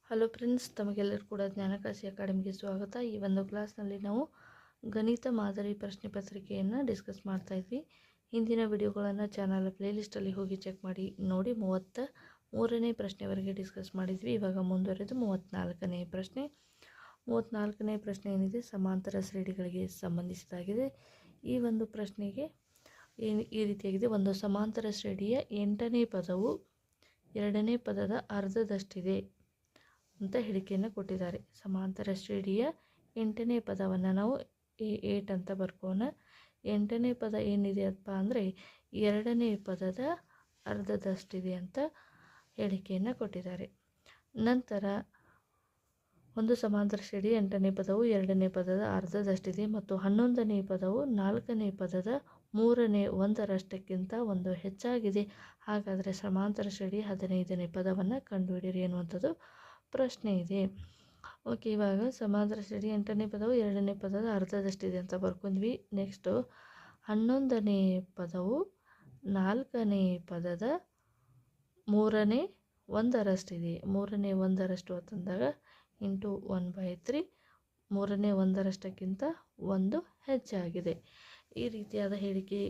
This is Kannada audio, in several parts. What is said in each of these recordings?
ಹಲೋ ಫ್ರೆಂಡ್ಸ್, ತಮಗೆಲ್ಲರೂ ಕೂಡ ಜ್ಞಾನಕಾಶಿ ಅಕಾಡೆಮಿಗೆ ಸ್ವಾಗತ. ಈ ಒಂದು ಕ್ಲಾಸ್ನಲ್ಲಿ ನಾವು ಗಣಿತ ಮಾದರಿ ಪ್ರಶ್ನೆ ಪತ್ರಿಕೆಯನ್ನು ಡಿಸ್ಕಸ್ ಮಾಡ್ತಾ ಇದ್ವಿ. ಹಿಂದಿನ ವಿಡಿಯೋಗಳನ್ನು ಚಾನಲ್ ಪ್ಲೇಲಿಸ್ಟಲ್ಲಿ ಹೋಗಿ ಚೆಕ್ ಮಾಡಿ ನೋಡಿ. 33ನೇ ಪ್ರಶ್ನೆವರೆಗೆ ಡಿಸ್ಕಸ್ ಮಾಡಿದ್ವಿ. ಇವಾಗ ಮುಂದುವರೆದು 34ನೇ ಪ್ರಶ್ನೆ. 34ನೇ ಪ್ರಶ್ನೆ ಏನಿದೆ, ಸಮಾಂತರ ಶ್ರೇಣಿಗಳಿಗೆ ಸಂಬಂಧಿಸಿದಾಗಿದೆ. ಈ ಒಂದು ಪ್ರಶ್ನೆಗೆ ಈ ರೀತಿಯಾಗಿದೆ. ಒಂದು ಸಮಾಂತರ ಶ್ರೇಣಿಯ 8ನೇ ಪದವು 2ನೇ ಪದದ ಅರ್ಧದಷ್ಟಿದೆ ಅಂತ ಹೇಳಿಕೆಯನ್ನು ಕೊಟ್ಟಿದ್ದಾರೆ. ಸಮಾಂತರ ಶ್ರೇಣಿಯ 8ನೇ ಪದವನ್ನು ನಾವು A8 ಅಂತ ಬರ್ಕೋಣ. 8ನೇ ಪದ ಏನಿದೆಯಪ್ಪ ಅಂದರೆ 2ನೇ ಪದದ ಅರ್ಧದಷ್ಟಿದೆ ಅಂತ ಹೇಳಿಕೆಯನ್ನು ಕೊಟ್ಟಿದ್ದಾರೆ. ನಂತರ ಒಂದು ಸಮಾಂತರ ಶ್ರೇಣಿಯ 8ನೇ ಪದವು 2ನೇ ಪದದ ಅರ್ಧದಷ್ಟಿದೆ ಮತ್ತು 11ನೇ ಪದವು 4ನೇ ಪದದ 1/3ಕ್ಕಿಂತ ಒಂದು ಹೆಚ್ಚಾಗಿದೆ. ಹಾಗಾದರೆ ಸಮಾಂತರ ಶ್ರೇಣಿಯ 15ನೇ ಪದವನ್ನು ಕಂಡುಹಿಡಿಯಿರಿ ಎನ್ನುವಂಥದ್ದು ಪ್ರಶ್ನೆ ಇದೆ. ಓಕೆ, ಇವಾಗ ಸಮಾಂತರ ಶ್ರೇಣಿ 8ನೇ ಪದವು 2ನೇ ಪದದ ಅರ್ಧದಷ್ಟಿದೆ ಅಂತ ಬರ್ಕೊಂಡ್ವಿ. ನೆಕ್ಸ್ಟು 11ನೇ ಪದವು 4ನೇ ಪದದ 1/3 3ನೇ 1/3 ಅಂತಂದಾಗ ಇಂಟು 1/3 3ನೇ 1/3ಕ್ಕಿಂತ ಒಂದು ಹೆಚ್ಚಾಗಿದೆ. ಈ ರೀತಿಯಾದ ಹೇಳಿಕೆ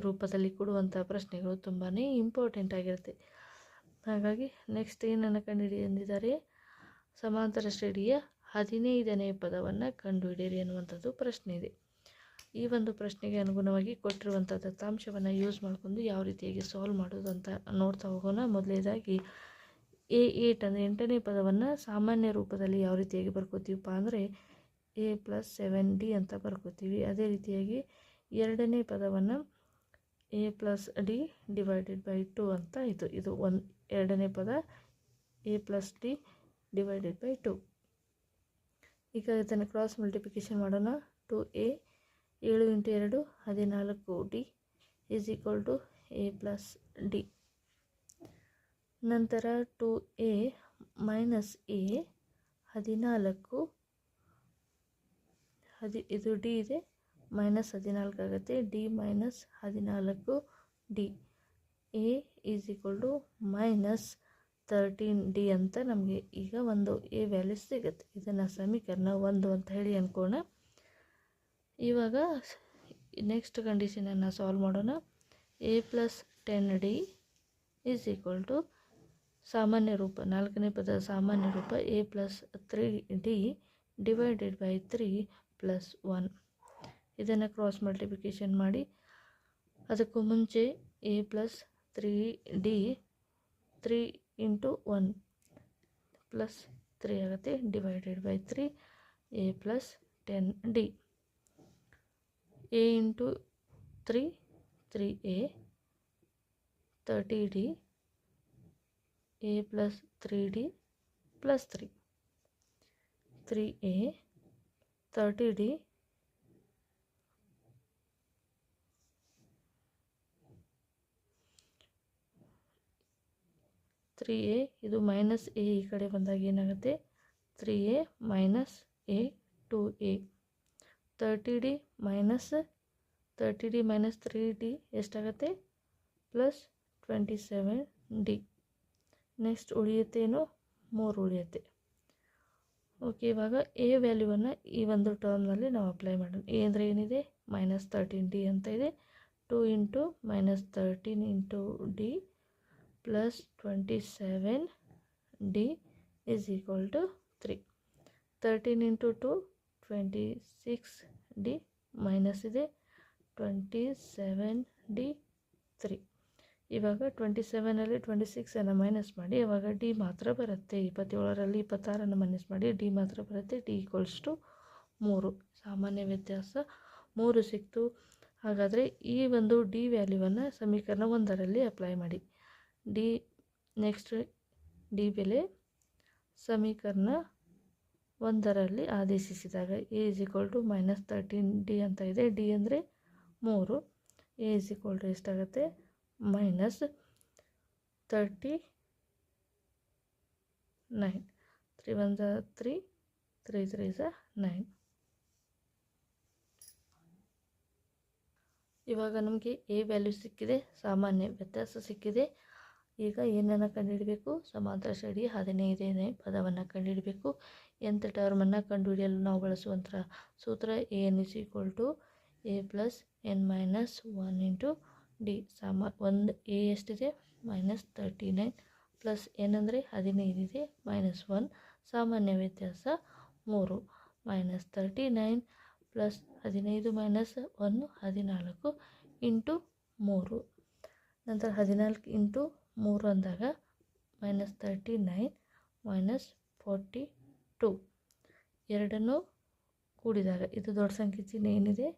ರೂಪದಲ್ಲಿ ಕೊಡುವಂಥ ಪ್ರಶ್ನೆಗಳು ತುಂಬಾ ಇಂಪಾರ್ಟೆಂಟ್ ಆಗಿರುತ್ತೆ. ಹಾಗಾಗಿ ನೆಕ್ಸ್ಟ್ ಏನನ್ನು ಕಂಡುಹಿಡಿಯಿ ಎಂದಿದ್ದಾರೆ, ಸಮಾಂತರ ಶ್ರೇಣಿಯ 15ನೇ ಪದವನ್ನು ಕಂಡುಹಿಡಿಯಿರಿ ಎನ್ನುವಂಥದ್ದು ಪ್ರಶ್ನೆ ಇದೆ. ಈ ಒಂದು ಪ್ರಶ್ನೆಗೆ ಅನುಗುಣವಾಗಿ ಕೊಟ್ಟಿರುವಂಥ ದತ್ತಾಂಶವನ್ನು ಯೂಸ್ ಮಾಡಿಕೊಂಡು ಯಾವ ರೀತಿಯಾಗಿ ಸಾಲ್ವ್ ಮಾಡೋದು ಅಂತ ನೋಡ್ತಾ ಹೋಗೋಣ. ಮೊದಲನೇದಾಗಿ A8 ಅಂದರೆ 8ನೇ ಪದವನ್ನು ಸಾಮಾನ್ಯ ರೂಪದಲ್ಲಿ ಯಾವ ರೀತಿಯಾಗಿ ಬರ್ಕೋತೀವಪ್ಪ ಅಂದರೆ A + 7D ಅಂತ ಬರ್ಕೋತೀವಿ. ಅದೇ ರೀತಿಯಾಗಿ 2ನೇ ಪದವನ್ನು A + D / 2 ಅಂತ ಇದು 2ನೇ ಪದ A + D / 2. ಈಗ ಇದನ್ನು ಕ್ರಾಸ್ ಮಲ್ಟಿಪ್ಲಿಕೇಶನ್ ಮಾಡೋಣ. 2A 7 × 2 14D = A + D. ನಂತರ 2A - A 14 ಇದು D ಇದೆ, -14 ಆಗುತ್ತೆ. D - 14D A = -13D ಅಂತ ನಮಗೆ ಈಗ ಒಂದು A ವ್ಯಾಲ್ಯೂ ಸಿಗುತ್ತೆ. ಇದನ್ನು ಸಮೀಕರಣ 1 ಅಂತ ಹೇಳಿ ಅಂದ್ಕೋಣ. ಇವಾಗ ನೆಕ್ಸ್ಟ್ ಕಂಡೀಷನನ್ನು ಸಾಲ್ವ್ ಮಾಡೋಣ. A + 10D = ಸಾಮಾನ್ಯ ರೂಪ, 4ನೇ ಪದದ ಸಾಮಾನ್ಯ ರೂಪ A + 3D / 3 + 1. ಇದನ್ನು ಕ್ರಾಸ್ ಮಲ್ಟಿಪ್ಲಿಕೇಶನ್ ಮಾಡಿ. ಅದಕ್ಕೂ ಮುಂಚೆ A + 3D 3 × 1 + 3 ಆಗುತ್ತೆ / 3 A + 10D. A × 3 3A 30D A + 3D + 3 3A 30D 3A ಇದು -A ಈ ಕಡೆ ಬಂದಾಗ ಏನಾಗುತ್ತೆ, 3A - A 2A 30D - 3D ಎಷ್ಟಾಗುತ್ತೆ +27D. ನೆಕ್ಸ್ಟ್ ಉಳಿಯುತ್ತೇನು, 3 ಉಳಿಯುತ್ತೆ. ಓಕೆ, ಇವಾಗ A ವ್ಯಾಲ್ಯೂವನ್ನು ಈ ಒಂದು ಟರ್ಮ್ನಲ್ಲಿ ನಾವು ಅಪ್ಲೈ ಮಾಡೋಣ. A ಅಂದರೆ ಏನಿದೆ, -13D ಅಂತ ಇದೆ. 2 × -13 × D + 27D = 3. 13 × 2 26D ಮೈನಸ್ ಇದೆ 27D 3. ಇವಾಗ 27ರಲ್ಲಿ 26ಅನ್ನು ಮೈನಸ್ ಮಾಡಿ, ಇವಾಗ D ಮಾತ್ರ ಬರುತ್ತೆ. 27ರಲ್ಲಿ 26ಅನ್ನು ಮೈನಸ್ ಮಾಡಿ D ಮಾತ್ರ ಬರುತ್ತೆ. D = 3. ಸಾಮಾನ್ಯ ವ್ಯತ್ಯಾಸ 3 ಸಿಕ್ತು. ಹಾಗಾದರೆ ಈ ಒಂದು D ವ್ಯಾಲ್ಯೂವನ್ನು ಸಮೀಕರಣ 1ರಲ್ಲಿ ಅಪ್ಲೈ ಮಾಡಿ. ನೆಕ್ಸ್ಟ್ D ಬೆಲೆ ಸಮೀಕರಣ 1ರಲ್ಲಿ ಆದೇಶಿಸಿದಾಗ A = -13D ಅಂತ ಇದೆ. D ಅಂದರೆ 3. A = ಎಷ್ಟಾಗುತ್ತೆ, -39. 3 1 3 3 3 9. ಇವಾಗ ನಮಗೆ A ವ್ಯಾಲ್ಯೂ ಸಿಕ್ಕಿದೆ, ಸಾಮಾನ್ಯ ವ್ಯತ್ಯಾಸ ಸಿಕ್ಕಿದೆ. ಈಗ ಏನನ್ನು ಕಂಡುಹಿಡಬೇಕು? ಸಮಾಂತರ ಶ್ರೇಣಿಯ 15ನೇ ಪದವನ್ನು ಕಂಡುಹಿಡಬೇಕು. nth ಟರ್ಮನ್ನು ಕಂಡುಹಿಡಿಯಲು ನಾವು ಬಳಸುವಂಥ ಸೂತ್ರ an = a + n - 1 × d. ಒಂದು a ಎಷ್ಟಿದೆ? -39 ಪ್ಲಸ್ n ಅಂದರೆ 15 ಇದೆ, -1 ಸಾಮಾನ್ಯ ವ್ಯತ್ಯಾಸ 3 -39 ಪ್ಲಸ್ 15 - 1 14 ಇಂಟು 3. ನಂತರ 14 ಇಂಟು 3 ಅಂದಾಗ -39 -42 ಎರಡನ್ನೂ ಕೂಡಿದಾಗ ಇದು ದೊಡ್ಡ ಸಂಖ್ಯೆ ಚಿಹ್ನೆ ಏನಿದೆ?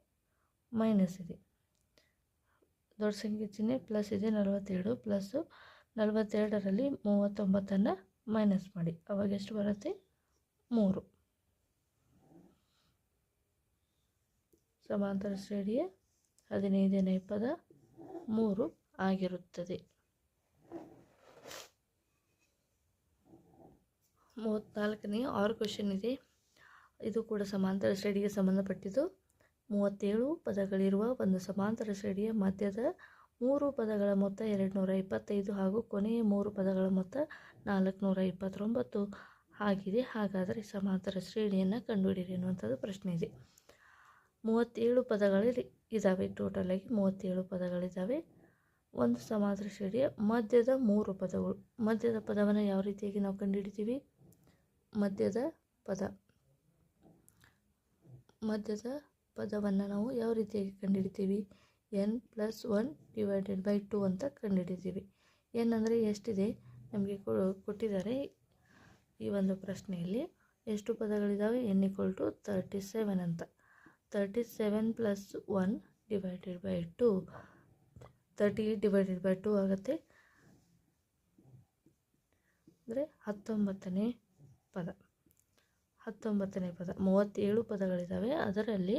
ಮೈನಸ್ ಇದೆ. ದೊಡ್ಡ ಸಂಖ್ಯೆ ಚಿಹ್ನೆ ಪ್ಲಸ್ ಇದೆ 47 ಪ್ಲಸ್ಸು 42ರಲ್ಲಿ 39 ಮೈನಸ್ ಮಾಡಿ, ಅವಾಗ ಎಷ್ಟು ಬರುತ್ತೆ? 3. ಸಮಾಂತರ ಶ್ರೇಣಿಯ 15ನೇ ಪದ 3 ಆಗಿರುತ್ತದೆ. 34ನೇ ಕ್ವೆಶ್ಚನ್ ಇದೆ. ಇದು ಕೂಡ ಸಮಾಂತರ ಶ್ರೇಣಿಗೆ ಸಂಬಂಧಪಟ್ಟಿದ್ದು. 37 ಪದಗಳಿರುವ ಒಂದು ಸಮಾಂತರ ಶ್ರೇಣಿಯ ಮಧ್ಯದ 3 ಪದಗಳ ಮೊತ್ತ 225 ಹಾಗೂ ಕೊನೆಯ 3 ಪದಗಳ ಮೊತ್ತ 429 ಆಗಿದೆ. ಹಾಗಾದರೆ ಸಮಾಂತರ ಶ್ರೇಣಿಯನ್ನು ಕಂಡುಹಿಡಿಯಿರಿ ಎನ್ನುವಂಥದ್ದು ಪ್ರಶ್ನೆ ಇದೆ. 37 ಪದಗಳಲ್ಲಿ ಇದ್ದಾವೆ. ಟೋಟಲಾಗಿ 37 ಪದಗಳಿದ್ದಾವೆ. ಒಂದು ಸಮಾಂತರ ಶ್ರೇಣಿಯ ಮಧ್ಯದ 3 ಪದಗಳು. ಮಧ್ಯದ ಪದವನ್ನು ಯಾವ ರೀತಿಯಾಗಿ ನಾವು ಕಂಡುಹಿಡಿತೀವಿ? ಮಧ್ಯದ ಪದವನ್ನು ನಾವು ಯಾವ ರೀತಿಯಾಗಿ ಕಂಡುಹಿಡಿತೀವಿ? n + 1 / 2 ಅಂತ ಕಂಡುಹಿಡಿತೀವಿ. n ಅಂದರೆ ಎಷ್ಟಿದೆ? ನಮಗೆ ಕೊಟ್ಟಿದ್ದಾರೆ ಈ ಒಂದು ಪ್ರಶ್ನೆಯಲ್ಲಿ. ಎಷ್ಟು ಪದಗಳಿದ್ದಾವೆ? n = 37 ಅಂತ. 37 + 1 / 2 38 / 2 ಆಗುತ್ತೆ. ಅಂದರೆ 19ನೇ ಪದ. 19ನೇ ಪದ. 37 ಪದಗಳಿದ್ದಾವೆ. ಅದರಲ್ಲಿ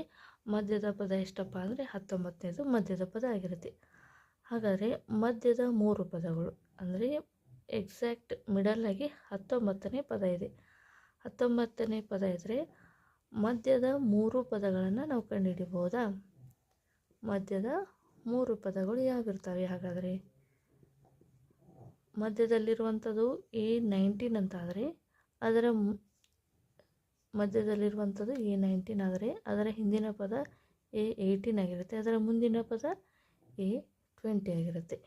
ಮಧ್ಯದ ಪದ ಎಷ್ಟಪ್ಪ ಅಂದರೆ 19ನೇದು ಮಧ್ಯದ ಪದ ಆಗಿರುತ್ತೆ. ಹಾಗಾದರೆ ಮಧ್ಯದ 3 ಪದಗಳು ಅಂದರೆ ಎಕ್ಸಾಕ್ಟ್ ಮಿಡಲಾಗಿ 19ನೇ ಪದ ಇದೆ. 19ನೇ ಪದ ಇದ್ದರೆ ಮಧ್ಯದ 3 ಪದಗಳನ್ನು ನಾವು ಕಂಡುಹಿಡಿಬಹುದಾ? ಮಧ್ಯದ 3 ಪದಗಳು ಯಾವಿರ್ತವೆ? ಹಾಗಾದರೆ ಮಧ್ಯದಲ್ಲಿರುವಂಥದ್ದು A19 ಅಂತಾದರೆ ಅದರ ಮಧ್ಯದಲ್ಲಿರುವಂಥದ್ದು A19 ಆದರೆ ಅದರ ಹಿಂದಿನ ಪದ A18 ಆಗಿರುತ್ತೆ. ಅದರ ಮುಂದಿನ ಪದ A20 ಆಗಿರುತ್ತೆ.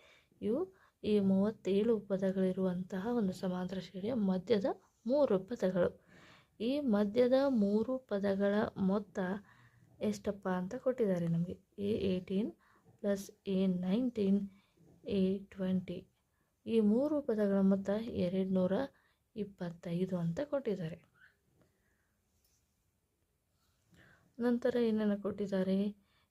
ಇವು ಈ 37 ಪದಗಳಿರುವಂತಹ ಒಂದು ಸಮಾಂತರ ಶ್ರೇಣಿಯ ಮಧ್ಯದ 3 ಪದಗಳು. ಈ ಮಧ್ಯದ 3 ಪದಗಳ ಮೊತ್ತ ಎಷ್ಟಪ್ಪ ಅಂತ ಕೊಟ್ಟಿದ್ದಾರೆ ನಮಗೆ. A18 + A19 A20. ಈ 3 ಪದಗಳ ಮೊತ್ತ 225 ಅಂತ ಕೊಟ್ಟಿದ್ದಾರೆ. ನಂತರ ಏನನ್ನು ಕೊಟ್ಟಿದ್ದಾರೆ?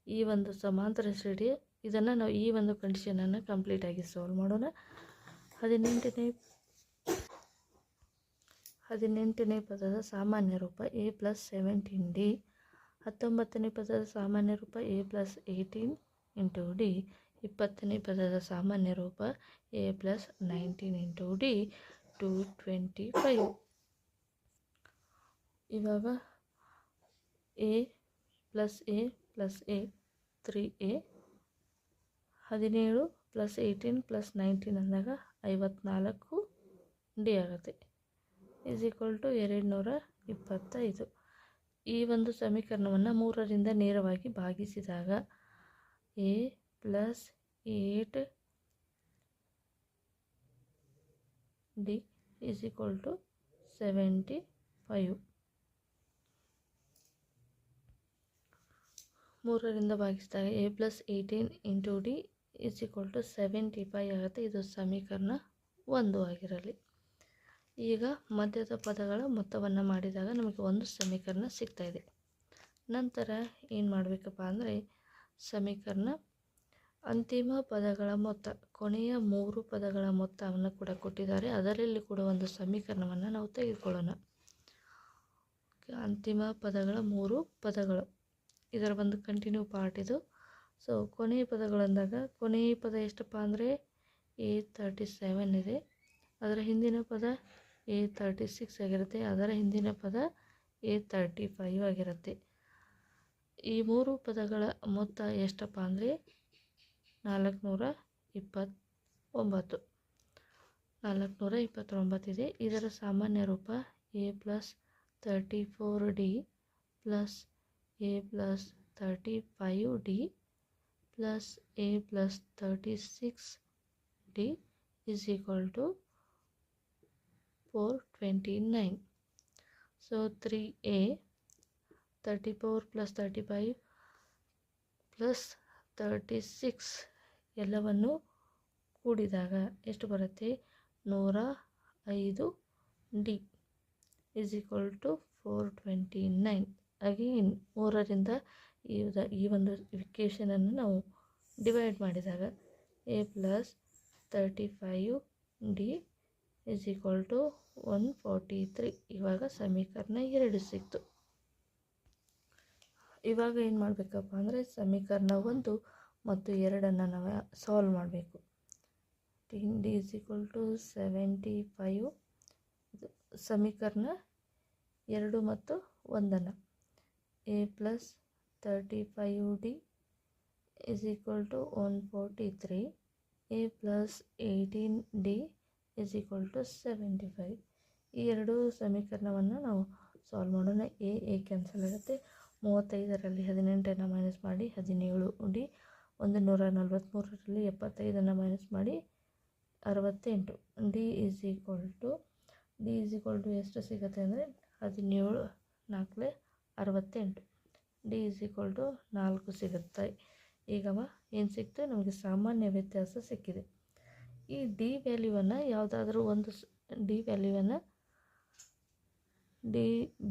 ಈ ಒಂದು ಸಮಾಂತರ ಶ್ರೇಣಿ ಇದನ್ನು ನಾವು ಈ ಒಂದು ಕಂಡೀಷನನ್ನು ಕಂಪ್ಲೀಟಾಗಿ ಸಾಲ್ವ್ ಮಾಡೋಣ. 18ನೇ ಪದದ ಸಾಮಾನ್ಯ ರೂಪ A + 17D. 19ನೇ ಪದದ ಸಾಮಾನ್ಯ ರೂಪ A + 18 × D. 20ನೇ ಪದದ ಸಾಮಾನ್ಯ ರೂಪ A + 19 × D 225. ಇವಾಗ A + A + A 3A. 17 + 18 + 19 ಅಂದಾಗ 54 D ಆಗುತ್ತೆ. = 225. ಈ ಒಂದು ಸಮೀಕರಣವನ್ನು 3ರಿಂದ ನೇರವಾಗಿ ಭಾಗಿಸಿದಾಗ A + 8D = 75. 3ರಿಂದ ಭಾಗಿಸಿದಾಗ A + 18 × D = 75 ಆಗುತ್ತೆ. ಇದು ಸಮೀಕರಣ 1 ಆಗಿರಲಿ. ಈಗ ಮಧ್ಯದ ಪದಗಳ ಮೊತ್ತವನ್ನು ಮಾಡಿದಾಗ ನಮಗೆ ಒಂದು ಸಮೀಕರಣ ಸಿಗ್ತಾಯಿದೆ. ನಂತರ ಏನು ಮಾಡಬೇಕಪ್ಪ ಅಂದರೆ ಸಮೀಕರಣ ಅಂತಿಮ ಪದಗಳ ಮೊತ್ತ, ಕೊನೆಯ 3 ಪದಗಳ ಮೊತ್ತವನ್ನು ಕೂಡ ಕೊಟ್ಟಿದ್ದಾರೆ. ಅದರಲ್ಲಿ ಕೂಡ ಒಂದು ಸಮೀಕರಣವನ್ನು ನಾವು ತೆಗೆದುಕೊಳ್ಳೋಣ. ಅಂತಿಮ ಪದಗಳ 3 ಪದಗಳು, ಇದರ ಒಂದು ಕಂಟಿನ್ಯೂ ಪಾರ್ಟ್ ಇದು. ಸೊ ಕೊನೆಯ ಪದಗಳು ಅಂದಾಗ ಕೊನೆಯ ಪದ ಎಷ್ಟಪ್ಪ ಅಂದರೆ A37 ಇದೆ. ಅದರ ಹಿಂದಿನ ಪದ A36 ಆಗಿರುತ್ತೆ. ಅದರ ಹಿಂದಿನ ಪದ A35 ಆಗಿರುತ್ತೆ. ಈ 3 ಪದಗಳ ಮೊತ್ತ ಎಷ್ಟಪ್ಪ ಅಂದರೆ 429. 429 ಇದೆ. ಇದರ ಸಾಮಾನ್ಯ ರೂಪ a plus 34d plus a plus 35d plus a plus 36d is equal to 429. So 3a 34 plus 35 plus 36 ಎಲ್ಲವನ್ನು ಕೂಡಿದಾಗ ಎಷ್ಟು ಬರುತ್ತೆ? 105d is equal to 429. Again 3ರಿಂದ ಈ ಒಂದು ಇಕ್ವೇಷನನ್ನು ನಾವು ಡಿವೈಡ್ ಮಾಡಿದಾಗ a plus 35d is equal to 143. ಇವಾಗ ಸಮೀಕರಣ 2 ಸಿಕ್ತು. ಇವಾಗ ಏನು ಮಾಡಬೇಕಪ್ಪ ಅಂದರೆ ಸಮೀಕರಣ 1 ಮತ್ತು 2 ನಾವು ಸಾಲ್ವ್ ಮಾಡಬೇಕು. d is equal to 75. ಸಮೀಕರಣ 2 ಮತ್ತು 1 a plus 35d is equal to 143. a plus 18d is equal to 75. ಈ ಎರಡು ಸಮೀಕರಣವನ್ನು ನಾವು ಸಾಲ್ವ್ ಮಾಡೋಣ. a ಕ್ಯಾನ್ಸಲ್ ಆಗುತ್ತೆ. 35ರಲ್ಲಿ 18 ಮೈನಸ್ ಮಾಡಿ 17d. 143ರಲ್ಲಿ 75 ಮೈನಸ್ ಮಾಡಿ 68. d is equal to ಎಷ್ಟು ಸಿಗುತ್ತೆ ಅಂದರೆ 17 4 68. d is equal to 4 ಸಿಗುತ್ತೆ. ಈಗವ ಏನು ಸಿಕ್ತು? ನಮಗೆ ಸಾಮಾನ್ಯ ವ್ಯತ್ಯಾಸ ಸಿಕ್ಕಿದೆ. ಈ ಡಿ ವ್ಯಾಲ್ಯೂವನ್ನು ಯಾವುದಾದ್ರೂ ಒಂದು ಡಿ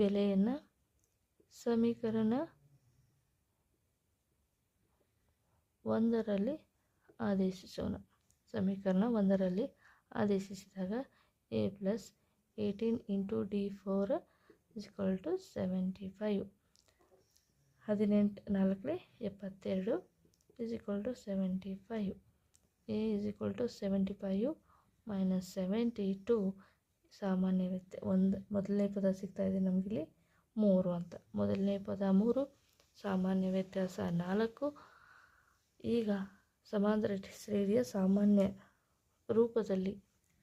ಬೆಲೆಯನ್ನು ಸಮೀಕರಣ 1ರಲ್ಲಿ ಆದೇಶಿಸೋಣ. ಸಮೀಕರಣ 1ರಲ್ಲಿ ಆದೇಶಿಸಿದಾಗ a plus 18 into d4 is equal to 75. 18 4 72 is equal to 75. a is equal to 75 minus 72. ಸಾಮಾನ್ಯ ಮೊದಲನೇ ಪದ ಸಿಗ್ತಾ ಇದೆ ನಮಗಿಲ್ಲಿ 3 ಅಂತ. ಮೊದಲನೇ ಪದ 3, ಸಾಮಾನ್ಯ ವ್ಯತ್ಯಾಸ 4. ಈಗ ಸಮಾಂತರ ಶ್ರೇಣಿಯ ಸಾಮಾನ್ಯ ರೂಪದಲ್ಲಿ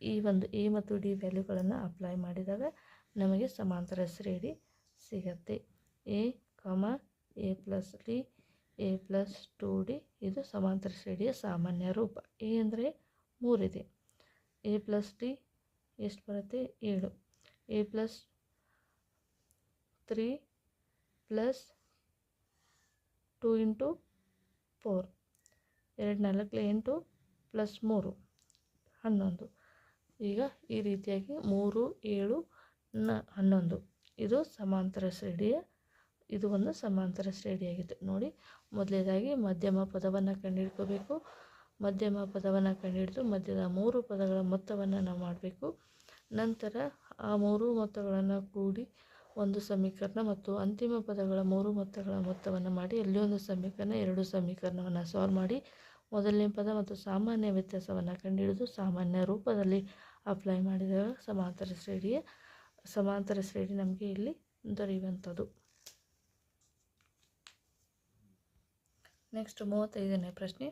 ಈ ಒಂದು a ಮತ್ತು d ವ್ಯಾಲ್ಯೂಗಳನ್ನು ಅಪ್ಲೈ ಮಾಡಿದಾಗ ನಮಗೆ ಸಮಾಂತರ ಶ್ರೇಣಿ ಸಿಗತ್ತೆ. a plus d a plus 2d ಇದು ಸಮಾಂತರ ಶ್ರೇಣಿಯ ಸಾಮಾನ್ಯ ರೂಪ. a ಅಂದರೆ 3 ಇದೆ. a ಪ್ಲಸ್ d ಎಷ್ಟು ಬರುತ್ತೆ? 7. a plus 3 plus 2 into 4 2 4 8 plus 3 11. ಈಗ ಈ ರೀತಿಯಾಗಿ 3 7 11 ಇದು ಸಮಾಂತರ ಶ್ರೇಣಿಯ ಇದು ಒಂದು ಸಮಾಂತರ ಶ್ರೇಣಿಯಾಗಿದೆ. ನೋಡಿ, ಮೊದಲನೇದಾಗಿ ಮಧ್ಯಮ ಪದವನ್ನು ಕಂಡುಹಿಡ್ಕೋಬೇಕು. ಮಧ್ಯಮ ಪದವನ್ನು ಕಂಡುಹಿಡಿದು ಮಧ್ಯದ 3 ಪದಗಳ ಮೊತ್ತವನ್ನು ನಾವು ಮಾಡಬೇಕು. ನಂತರ ಆ 3 ಮೊತ್ತಗಳನ್ನು ಕೂಡಿ ಒಂದು ಸಮೀಕರಣ ಮತ್ತು ಅಂತಿಮ ಪದಗಳ 3 ಮೊತ್ತಗಳ ಮೊತ್ತವನ್ನು ಮಾಡಿ ಅಲ್ಲಿ ಒಂದು ಸಮೀಕರಣ 2 ಸಮೀಕರಣವನ್ನು ಸಾಲ್ವ್ ಮಾಡಿ ಮೊದಲನೇ ಪದ ಮತ್ತು ಸಾಮಾನ್ಯ ವ್ಯತ್ಯಾಸವನ್ನು ಕಂಡುಹಿಡಿದು ಸಾಮಾನ್ಯ ರೂಪದಲ್ಲಿ ಅಪ್ಲೈ ಮಾಡಿದಾಗ ಸಮಾಂತರ ಶ್ರೇಣಿ ನಮಗೆ ಇಲ್ಲಿ ದೊರೆಯುವಂಥದ್ದು. ನೆಕ್ಸ್ಟ್ 35ನೇ ಪ್ರಶ್ನೆ.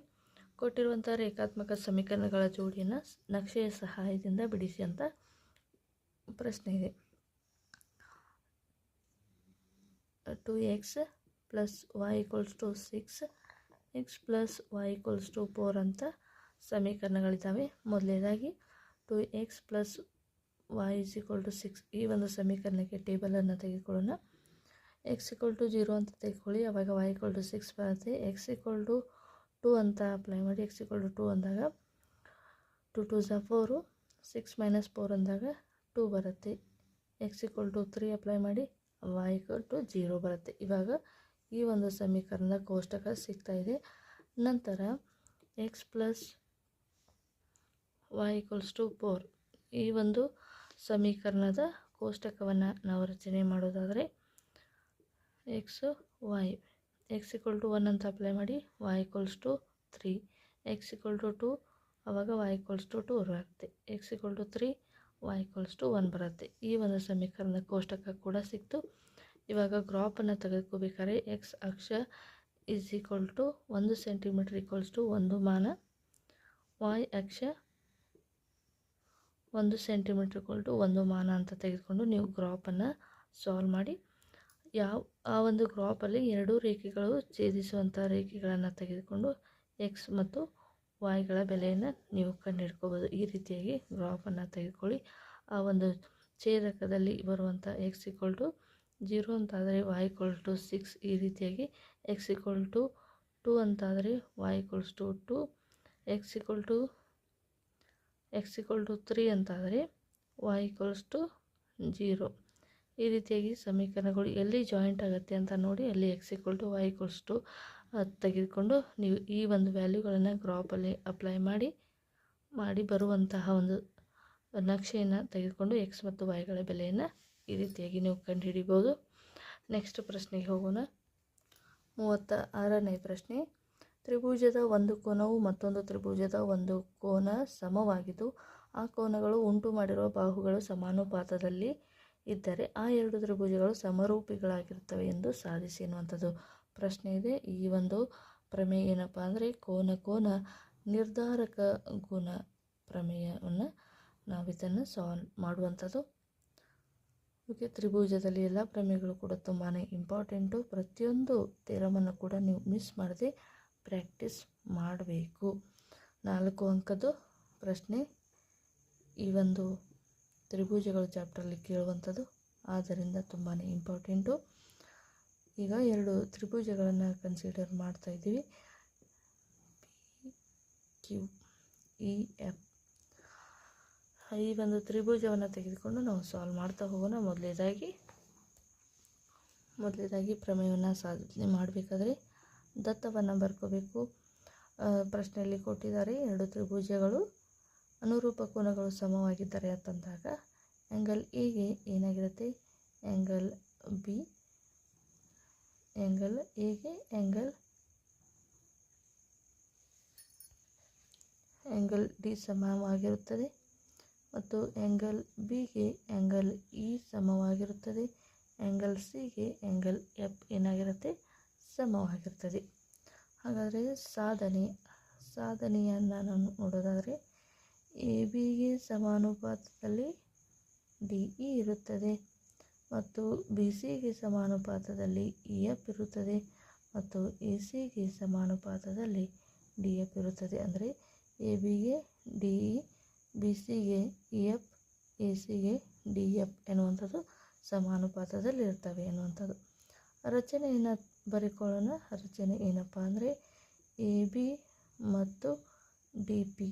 ಕೊಟ್ಟಿರುವಂಥ ರೇಖಾತ್ಮಕ ಸಮೀಕರಣಗಳ ಜೋಡಿಯನ್ನು ನಕ್ಷೆಯ ಸಹಾಯದಿಂದ ಬಿಡಿಸಿ ಅಂತ ಪ್ರಶ್ನೆ ಇದೆ. 2x plus y equals to 6 x plus y equals to 4 ಅಂತ ಸಮೀಕರಣಗಳಿದ್ದಾವೆ. ಮೊದಲನೇದಾಗಿ 2x plus y is equal to 6 ಈ ಒಂದು ಸಮೀಕರಣಕ್ಕೆ ಟೇಬಲನ್ನು ತೆಗೆದುಕೊಳ್ಳೋಣ. x ಈಕ್ವಲ್ ಟು 0 ಅಂತ ತೆಗೆದುಕೊಳ್ಳಿ. ಆವಾಗ y ಈಕ್ವಲ್ ಟು 6 ಬರುತ್ತೆ. x ಈಕ್ವಲ್ ಟು 2 ಅಂತ ಅಪ್ಲೈ ಮಾಡಿ. x ಈಕ್ವಲ್ ಟು 2 ಅಂದಾಗ 2 2 ಝ 4 6 ಮೈನಸ್ 4 ಅಂದಾಗ 2 ಬರುತ್ತೆ. x ಈಕ್ವಲ್ ಟು 3 ಅಪ್ಲೈ ಮಾಡಿ y ಈಕ್ವಲ್ ಟು 0 ಬರುತ್ತೆ. ಇವಾಗ ಈ ಒಂದು ಸಮೀಕರಣದ ಕೋಷ್ಟಕ ಸಿಗ್ತಾ ಇದೆ. ನಂತರ x plus y equals to 4 ಈ ಒಂದು ಸಮೀಕರಣದ ಕೋಷ್ಟಕವನ್ನು ನಾವು ರಚನೆ ಮಾಡೋದಾದರೆ x ಈಕ್ವಲ್ ಟು 1 ಅಂತ ಅಪ್ಲೈ ಮಾಡಿ y equals to 3 x equal to 2 ಆವಾಗ y ಈಕ್ವಲ್ಸ್ ಟು 2 ಬರುತ್ತೆ. x equal to 3 y equals to 1 ಬರುತ್ತೆ. ಈ ಒಂದು ಸಮೀಕರಣದ ಕೋಷ್ಟಕ ಕೂಡ ಸಿಕ್ತು. ಇವಾಗ ಗ್ರಾಫನ್ನು ತೆಗೆದುಕೋಬೇಕಾದ್ರೆ x ಅಕ್ಷ is equal to 1 centimetre equals to 1 ಮಾನ, y ಅಕ್ಷ 1 ಸೆಂಟಿಮೀಟರ್ = 1 ಮಾನ ಅಂತ ತೆಗೆದುಕೊಂಡು ನೀವು ಗ್ರಾಫನ್ನು ಸಾಲ್ವ್ ಮಾಡಿ. ಆ ಒಂದು ಗ್ರಾಫಲ್ಲಿ 2 ರೇಖೆಗಳು ಛೇದಿಸುವಂಥ ರೇಖೆಗಳನ್ನು ತೆಗೆದುಕೊಂಡು ಎಕ್ಸ್ ಮತ್ತು ವಾಯ್ಗಳ ಬೆಲೆಯನ್ನು ನೀವು ಕಂಡುಹಿಡ್ಕೋಬೋದು. ಈ ರೀತಿಯಾಗಿ ಗ್ರಾಫನ್ನು ತೆಗೆದುಕೊಳ್ಳಿ. ಆ ಒಂದು ಛೇದಕದಲ್ಲಿ ಬರುವಂಥ x = 0 ಅಂತಾದರೆ y = 6. ಈ ರೀತಿಯಾಗಿ x = 2 ಅಂತಾದರೆ y = 2, x = 3 ಅಂತಾದರೆ y = 0. ಈ ರೀತಿಯಾಗಿ ಸಮೀಕರಣಗಳು ಎಲ್ಲಿ ಜಾಯಿಂಟ್ ಆಗುತ್ತೆ ಅಂತ ನೋಡಿ ಅಲ್ಲಿ x = y = ತೆಗೆದುಕೊಂಡು ನೀವು ಈ ಒಂದು ವ್ಯಾಲ್ಯೂಗಳನ್ನು ಗ್ರಾಫಲ್ಲಿ ಅಪ್ಲೈ ಮಾಡಿ ಬರುವಂತಹ ಒಂದು ನಕ್ಷೆಯನ್ನು ತೆಗೆದುಕೊಂಡು x ಮತ್ತು yಗಳ ಬೆಲೆಯನ್ನು ಈ ರೀತಿಯಾಗಿ ನೀವು ಕಂಡುಹಿಡಿಬೋದು. ನೆಕ್ಸ್ಟ್ ಪ್ರಶ್ನೆಗೆ ಹೋಗೋಣ. 36ನೇ ಪ್ರಶ್ನೆ. ತ್ರಿಭುಜದ ಒಂದು ಕೋನವು ಮತ್ತೊಂದು ತ್ರಿಭುಜದ ಒಂದು ಕೋನ ಸಮವಾಗಿದ್ದು ಆ ಕೋನಗಳು ಉಂಟು ಮಾಡಿರುವ ಬಾಹುಗಳು ಸಮಾನುಪಾತದಲ್ಲಿ ಇದ್ದರೆ ಆ ಎರಡು ತ್ರಿಭುಜಗಳು ಸಮರೂಪಿಗಳಾಗಿರುತ್ತವೆ ಎಂದು ಸಾಧಿಸಿ ಎನ್ನುವಂಥದ್ದು ಪ್ರಶ್ನೆ ಇದೆ. ಈ ಒಂದು ಪ್ರಮೇಯ ಏನಪ್ಪ ಅಂದರೆ ಕೋನ ನಿರ್ಧಾರಕ ಗುಣ ಪ್ರಮೇಯವನ್ನು ನಾವು ಇದನ್ನು ಸಾಲ್ವ್ ಮಾಡುವಂಥದ್ದು. ಓಕೆ, ತ್ರಿಭುಜದಲ್ಲಿ ಎಲ್ಲ ಪ್ರಮೇಯಗಳು ಕೂಡ ತುಂಬಾ ಇಂಪಾರ್ಟೆಂಟು. ಪ್ರತಿಯೊಂದು ಥಿಯರಮನ್ನು ಕೂಡ ನೀವು ಮಿಸ್ ಮಾಡದೆ ಪ್ರಾಕ್ಟೀಸ್ ಮಾಡಬೇಕು. 4 ಅಂಕದ್ದು ಪ್ರಶ್ನೆ ಈ ಒಂದು ತ್ರಿಭುಜಗಳು ಚಾಪ್ಟ್ರಲ್ಲಿ ಕೇಳುವಂಥದ್ದು, ಆದ್ದರಿಂದ ತುಂಬಾ ಇಂಪಾರ್ಟೆಂಟು. ಈಗ 2 ತ್ರಿಭುಜಗಳನ್ನು ಕನ್ಸಿಡರ್ ಮಾಡ್ತಾ ಇದ್ದೀವಿ, PQEF. ಈ ಒಂದು ತ್ರಿಭುಜವನ್ನು ತೆಗೆದುಕೊಂಡು ನಾವು ಸಾಲ್ವ್ ಮಾಡ್ತಾ ಹೋಗೋಣ. ಮೊದಲೇದಾಗಿ ಪ್ರಮೇಯವನ್ನು ಸಾಧನೆ ಮಾಡಬೇಕಾದ್ರೆ ದತ್ತವನ್ನು ಬರ್ಕೋಬೇಕು. ಪ್ರಶ್ನೆಯಲ್ಲಿ ಕೊಟ್ಟಿದ್ದಾರೆ 2 ತ್ರಿಭುಜಗಳು ಅನುರೂಪ ಕೋನಗಳು ಸಮವಾಗಿದ್ದರೆ ಅಂತಂದಾಗ ಆ್ಯಂಗಲ್ ಎಗೆ ಏನಾಗಿರುತ್ತೆ, ಆ್ಯಂಗಲ್ ಬಿ, ಆ್ಯಂಗಲ್ ಎಗೆ ಆ್ಯಂಗಲ್ ಡಿ ಸಮವಾಗಿರುತ್ತದೆ ಮತ್ತು ಆ್ಯಂಗಲ್ ಬಿಗೆ ಆ್ಯಂಗಲ್ ಇ ಸಮವಾಗಿರುತ್ತದೆ. ಆ್ಯಂಗಲ್ ಸಿಗೆ ಆ್ಯಂಗಲ್ ಎಫ್ ಏನಾಗಿರುತ್ತೆ, ಸಮವಾಗಿರ್ತದೆ. ಹಾಗಾದರೆ ಸಾಧನೆಯನ್ನು ನಾವು ನೋಡೋದಾದರೆ ಎ ಬಿಗೆ ಸಮಾನುಪಾತದಲ್ಲಿ ಡಿ ಇ ಇರುತ್ತದೆ ಮತ್ತು ಬಿ ಸಿಗೆ ಸಮಾನುಪಾತದಲ್ಲಿ ಇ ಎಫ್ ಇರುತ್ತದೆ ಮತ್ತು ಎ ಸಿಗೆ ಸಮಾನುಪಾತದಲ್ಲಿ ಡಿ ಎಫ್ ಇರುತ್ತದೆ. ಅಂದರೆ ಎ ಬಿಗೆ ಡಿ ಇ, ಬಿ ಸಿಗೆ ಇ ಎಫ್, ಎ ಸಿಗೆ ಡಿ ಎಫ್ ಎನ್ನುವಂಥದ್ದು ಸಮಾನುಪಾತದಲ್ಲಿ ಇರ್ತವೆ ಎನ್ನುವಂಥದ್ದು. ರಚನೆಯನ್ನು ಬರೆಕೊಳ್ಳೋಣ. ರಚನೆ ಏನಪ್ಪ ಅಂದರೆ ಎ ಬಿ ಮತ್ತು ಡಿ ಪಿ,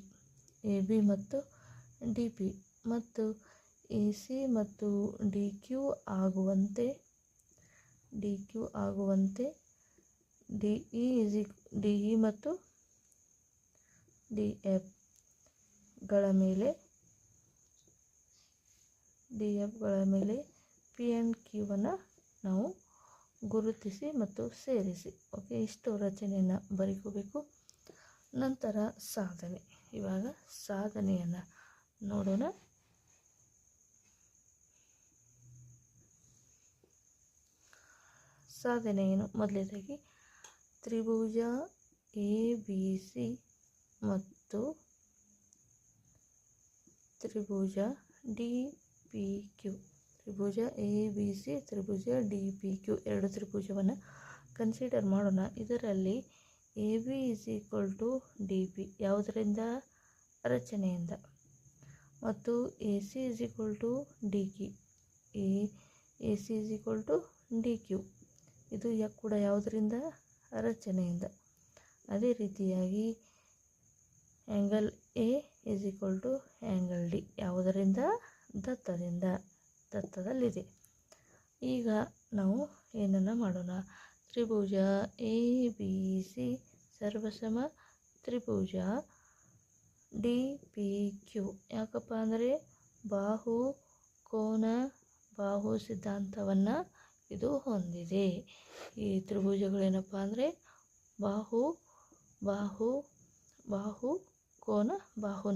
ಎ ಬಿ ಮತ್ತು ಡಿ ಪಿ ಮತ್ತು ಎ ಸಿ ಮತ್ತು ಡಿ ಕ್ಯೂ ಆಗುವಂತೆ ಡಿ ಇ ಮತ್ತು ಡಿ ಎಫ್ಗಳ ಮೇಲೆ ಪಿ ಆ್ಯಂಡ್ ಕ್ಯೂವನ್ನು ನಾವು ಗುರುತಿಸಿ ಮತ್ತು ಸೇರಿಸಿ. ಓಕೆ, ಇಷ್ಟು ರಚನೆಯನ್ನು ಬರೀಕೋಬೇಕು. ನಂತರ ಸಾಧನೆ. ಇವಾಗ ಸಾಧನೆಯನ್ನು ನೋಡೋಣ. ಸಾಧನೆ ಏನು? ಮೊದಲನೇದಾಗಿ ತ್ರಿಭುಜ ಎ ಬಿ ಸಿ ಮತ್ತು ತ್ರಿಭುಜ ಡಿ ಪಿ ಕ್ಯೂ, ತ್ರಿಭುಜ ಎ ಬಿ ಸಿ, ತ್ರಿಭುಜ ಡಿ ಪಿ ಕ್ಯೂ 2 ತ್ರಿಭುಜವನ್ನು ಕನ್ಸಿಡರ್ ಮಾಡೋಣ. ಇದರಲ್ಲಿ ಎ ಬಿ = ಡಿ ಪಿ ಯಾವುದರಿಂದ? ರಚನೆಯಿಂದ. ಮತ್ತು A C = D Q, A C = D Q ಇದು ಕೂಡ ಯಾವುದರಿಂದ? ರಚನೆಯಿಂದ. ಅದೇ ರೀತಿಯಾಗಿ ಆ್ಯಂಗಲ್ ಎ ಆ್ಯಂಗಲ್ ಡಿ ಯಾವುದರಿಂದ? ದತ್ತದಲ್ಲಿದೆ. ಈಗ ನಾವು ಏನನ್ನು ಮಾಡೋಣ? ತ್ರಿಭುಜ ಎ ಬಿ ಸಿ ಸರ್ವಸಮ ತ್ರಿಭುಜ ಡಿ ಪಿ ಕ್ಯೂ. ಯಾಕಪ್ಪ ಅಂದರೆ ಬಾಹು ಸಿದ್ಧಾಂತವನ್ನು ಇದು ಹೊಂದಿದೆ. ಈ ತ್ರಿಭುಜಗಳೇನಪ್ಪ ಅಂದರೆ ಬಾಹು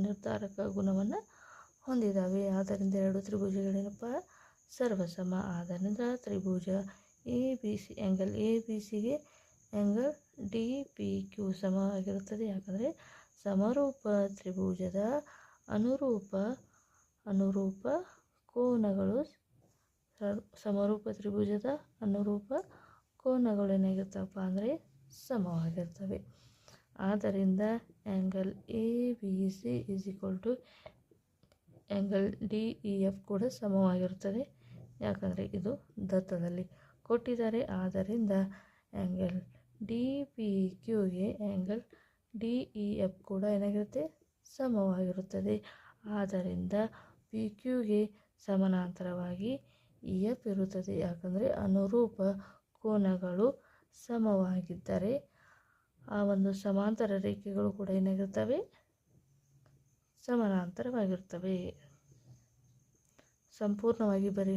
ನಿರ್ಧಾರಕ ಗುಣವನ್ನು ಹೊಂದಿದ್ದಾವೆ. ಆದ್ದರಿಂದ 2 ತ್ರಿಭುಜಗಳೇನಪ್ಪ? ಸರ್ವಸಮ. ಆದ್ದರಿಂದ ತ್ರಿಭುಜ A B C, angle A B ಸಿಗೆ ಆ್ಯಂಗಲ್ ಡಿ ಪಿ ಕ್ಯೂ ಸಮವಾಗಿರುತ್ತದೆ. ಯಾಕಂದರೆ ಸಮರೂಪ ತ್ರಿಭುಜದ ಅನುರೂಪ ಅನುರೂಪ ಕೋನಗಳು ಸಮರೂಪ ತ್ರಿಭುಜದ ಅನುರೂಪ ಕೋನಗಳು ಏನಾಗಿರ್ತಪ್ಪ ಅಂದರೆ ಸಮವಾಗಿರ್ತವೆ. ಆದ್ದರಿಂದ angle A B C is equal to angle D E F ಕೂಡ ಸಮವಾಗಿರುತ್ತದೆ. ಯಾಕಂದರೆ ಇದು ದತ್ತದಲ್ಲಿ ಕೊಟ್ಟಿದ್ದಾರೆ. ಆದ್ದರಿಂದ ಆ್ಯಂಗಲ್ ಡಿ ಪಿ ಕ್ಯೂಗೆ ಆ್ಯಂಗಲ್ ಡಿ ಇ ಎಫ್ ಕೂಡ ಏನಾಗಿರುತ್ತೆ ಸಮವಾಗಿರುತ್ತದೆ. ಆದ್ದರಿಂದ ಪಿ ಕ್ಯೂಗೆ ಸಮಾನಾಂತರವಾಗಿ ಇ ಎಫ್ ಇರುತ್ತದೆ. ಯಾಕಂದರೆ ಅನುರೂಪ ಕೋನಗಳು ಸಮವಾಗಿದ್ದರೆ ಆ ಒಂದು ಸಮಾಂತರ ರೇಖೆಗಳು ಕೂಡ ಏನಾಗಿರ್ತವೆ ಸಮಾನಾಂತರವಾಗಿರ್ತವೆ. ಸಂಪೂರ್ಣವಾಗಿ ಬರೀ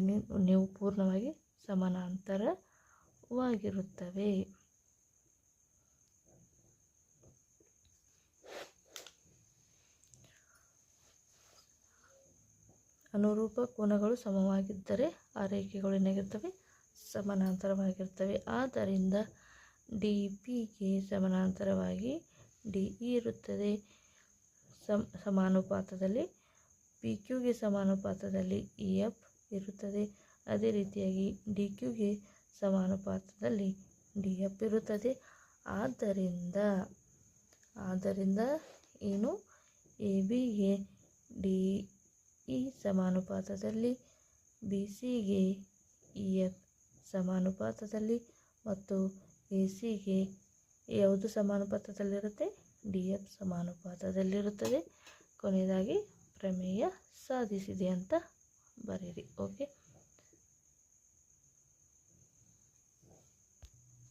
ನೀವು ಪೂರ್ಣವಾಗಿ ಸಮಾನಾಂತರವಾಗಿರುತ್ತವೆ. ಅನುರೂಪ ಕೋನಗಳು ಸಮವಾಗಿದ್ದರೆ ಆ ರೇಖೆಗಳು ಏನಾಗಿರ್ತವೆ ಸಮಾನಾಂತರವಾಗಿರ್ತವೆ. ಆದ್ದರಿಂದ ಡಿ ಪಿಗೆ ಸಮಾನಾಂತರವಾಗಿ ಡಿ ಇ ಇರುತ್ತದೆ. ಸಮಾನುಪಾತದಲ್ಲಿ ಪಿ ಕ್ಯೂಗೆ ಸಮಾನುಪಾತದಲ್ಲಿ ಇ ಎಫ್ ಇರುತ್ತದೆ. ಅದೇ ರೀತಿಯಾಗಿ ಡಿ ಕ್ಯೂಗೆ ಸಮಾನುಪಾತದಲ್ಲಿ ಡಿ ಎಫ್ ಇರುತ್ತದೆ. ಆದ್ದರಿಂದ ಏನು ಎ ಬಿಗೆ ಡಿ ಇ ಸಮಾನುಪಾತದಲ್ಲಿ, ಬಿ ಸಿಗೆ ಇ ಎಫ್ ಸಮಾನುಪಾತದಲ್ಲಿ ಮತ್ತು ಎ ಸಿಗೆ ಯಾವುದು ಸಮಾನುಪಾತದಲ್ಲಿರುತ್ತೆ ಡಿ ಎಫ್ ಸಮಾನುಪಾತದಲ್ಲಿರುತ್ತದೆ. ಕೊನೆಯದಾಗಿ ಪ್ರಮೇಯ ಸಾಧಿಸಿದೆ ಅಂತ ಬರೀರಿ.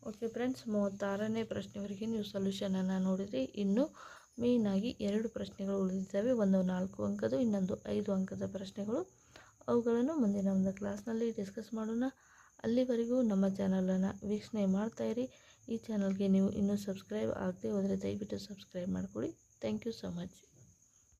ಓಕೆ ಫ್ರೆಂಡ್ಸ್, 36ನೇ ಪ್ರಶ್ನೆವರೆಗೆ ನೀವು ಸೊಲ್ಯೂಷನನ್ನು ನೋಡಿದ್ರಿ. ಇನ್ನು ಮೇಯ್ನಾಗಿ 2 ಪ್ರಶ್ನೆಗಳು ಉಳಿದಿದ್ದಾವೆ. ಒಂದು 4 ಅಂಕದ, ಇನ್ನೊಂದು 5 ಅಂಕದ ಪ್ರಶ್ನೆಗಳು. ಅವುಗಳನ್ನು ಮುಂದಿನ ಒಂದು ಕ್ಲಾಸ್ನಲ್ಲಿ ಡಿಸ್ಕಸ್ ಮಾಡೋಣ. ಅಲ್ಲಿವರೆಗೂ ನಮ್ಮ ಚಾನಲನ್ನು ವೀಕ್ಷಣೆ ಮಾಡ್ತಾಯಿರಿ. ಈ ಚಾನಲ್ಗೆ ನೀವು ಇನ್ನೂ ಸಬ್ಸ್ಕ್ರೈಬ್ ಆಗದೆ ಹೋದರೆ ದಯವಿಟ್ಟು ಸಬ್ಸ್ಕ್ರೈಬ್ ಮಾಡಿಕೊಳ್ಳಿ. Thank you so much.